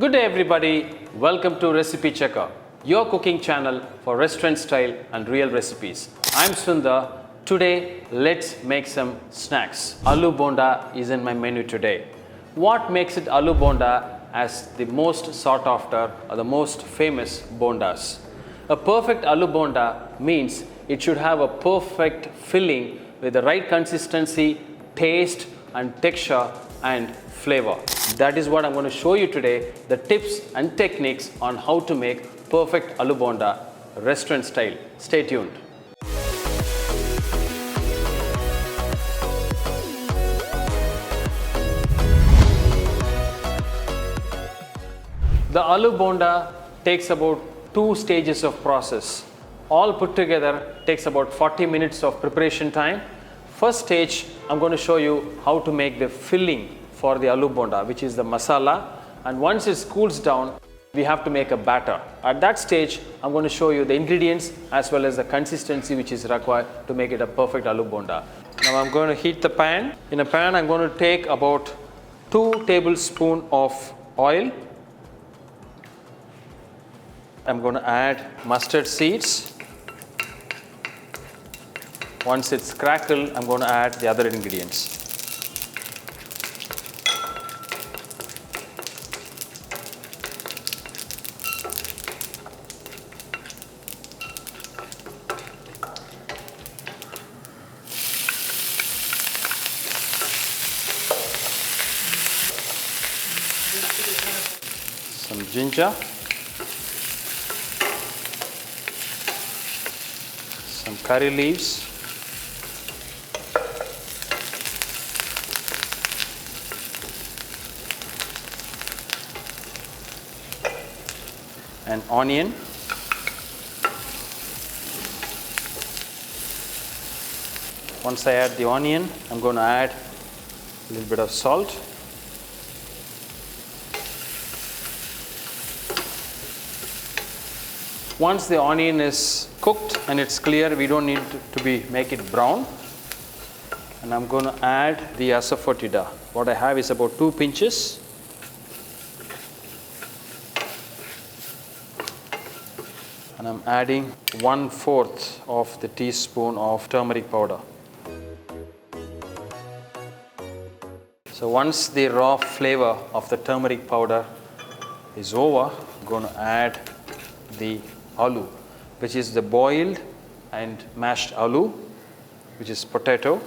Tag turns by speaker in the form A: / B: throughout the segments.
A: Good day everybody, welcome to RecipeCheckr, your cooking channel for restaurant style and real recipes. I'm Sunder. Today let's make some snacks. Aloo Bonda is in my menu today. What makes it Aloo Bonda as the most sought after or the most famous bondas? A perfect Aloo Bonda means it should have a perfect filling with the right consistency, taste and texture and flavor. That is what I'm going to show you today, the tips and techniques on how to make perfect Aloo Bonda restaurant style. Stay tuned. The Aloo Bonda takes about 2 stages of process. All put together takes about 40 minutes of preparation time. First stage, I'm going to show you how to make the filling for the Aloo Bonda, which is the masala. And once it cools down, we have to make a batter. At that stage, I'm going to show you the ingredients as well as the consistency which is required to make it a perfect Aloo Bonda. Now I'm going to heat the pan. In a pan, I'm going to take about 2 tablespoons of oil. I'm going to add mustard seeds. Once it's crackled, I'm going to add the other ingredients. Some ginger. Some curry leaves. An onion, once I add the onion, I'm going to add a little bit of salt, once the onion is cooked and it's clear, we don't need to make it brown, and I'm going to add the asafoetida. What I have is about 2 pinches. And I'm adding 1/4 of the teaspoon of turmeric powder. So once the raw flavor of the turmeric powder is over, I'm going to add the aloo, which is the boiled and mashed aloo, which is potato.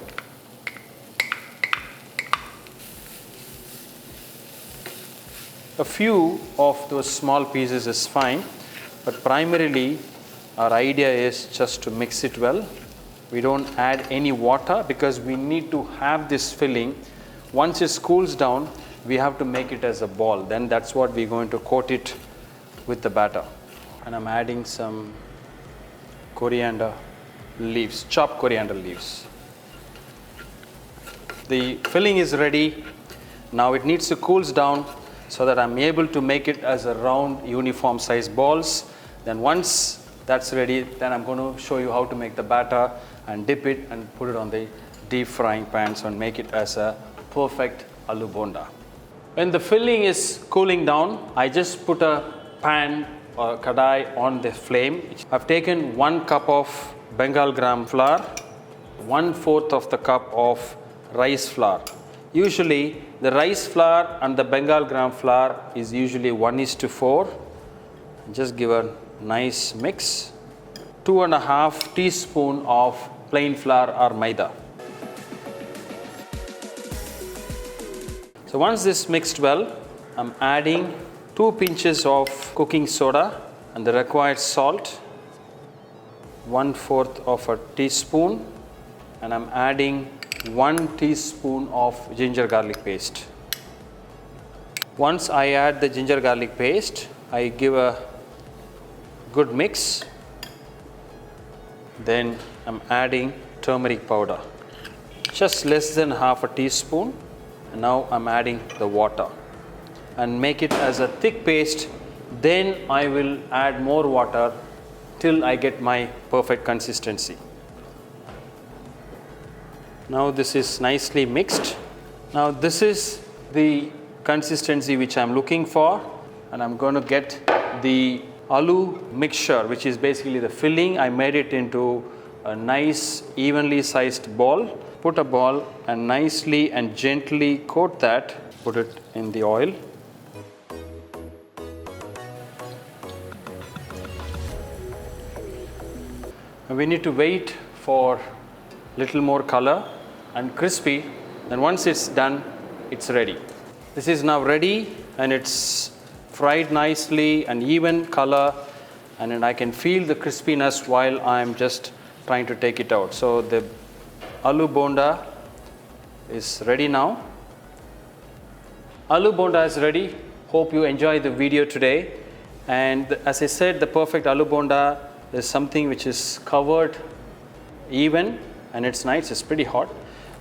A: A few of those small pieces is fine. But primarily, our idea is just to mix it well. We don't add any water because we need to have this filling. Once it cools down, we have to make it as a ball. Then that's what we're going to coat it with the batter. And I'm adding some coriander leaves, chopped coriander leaves. The filling is ready. Now it needs to cool down so that I'm able to make it as a round, uniform size balls. Then once that's ready, then I'm going to show you how to make the batter and dip it and put it on the deep frying pans and make it as a perfect Aloo Bonda. When the filling is cooling down, I just put a pan or kadai on the flame. I've taken 1 cup of Bengal gram flour, 1/4 of the cup of rice flour. Usually the rice flour and the Bengal gram flour is usually 1:4. Just give a nice mix. 2.5 teaspoons of plain flour or maida. So once this mixed well, I'm adding 2 pinches of cooking soda and the required salt, 1/4 of a teaspoon, and I'm adding 1 teaspoon of ginger garlic paste. Once I add the ginger garlic paste, I give a good mix. Then I'm adding turmeric powder, just less than half a teaspoon. And now I'm adding the water and make it as a thick paste. Then I will add more water till I get my perfect consistency. Now this is nicely mixed. Now this is the consistency which I'm looking for. and I'm going to get the aloo mixture, which is basically the filling. I made it into a nice evenly sized ball. Put a ball and nicely and gently coat that. Put it in the oil. And we need to wait for little more color and crispy. Then once it's done, it's ready. This is now ready and it's fried nicely and even color, and then I can feel the crispiness while I'm just trying to take it out. So the aloo bonda is ready now. Aloo bonda is ready. Hope you enjoyed the video today. And as I said, the perfect aloo bonda is something which is covered even and it's nice. It's pretty hot,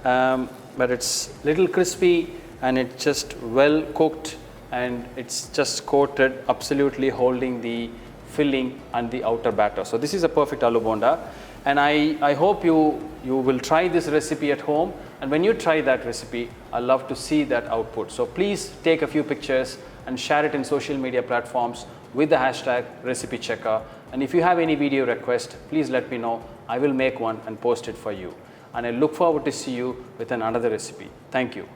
A: but it's little crispy and it's just well cooked and it's just coated, absolutely holding the filling and the outer batter. So this is a perfect aloo bonda, and I hope you will try this recipe at home, and when you try that recipe, I love to see that output. So please take a few pictures and share it in social media platforms with the hashtag RecipeCheckr. And if you have any video request, please let me know. I will make one and post it for you. And I look forward to see you with another recipe. Thank you.